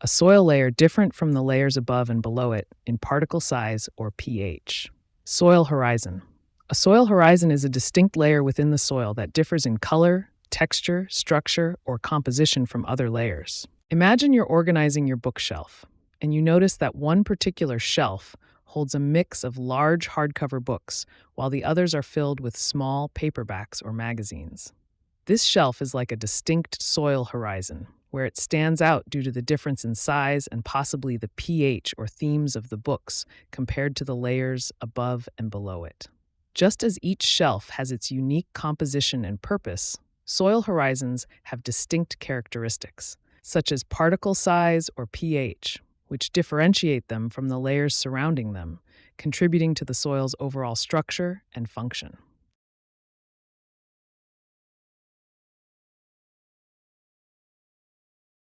A soil layer different from the layers above and below it in particle size or pH. Soil horizon. A soil horizon is a distinct layer within the soil that differs in color, texture, structure, or composition from other layers. Imagine you're organizing your bookshelf, and you notice that one particular shelf holds a mix of large hardcover books, while the others are filled with small paperbacks or magazines. This shelf is like a distinct soil horizon, where it stands out due to the difference in size and possibly the pH or themes of the books compared to the layers above and below it. Just as each shelf has its unique composition and purpose, soil horizons have distinct characteristics, such as particle size or pH, which differentiate them from the layers surrounding them, contributing to the soil's overall structure and function.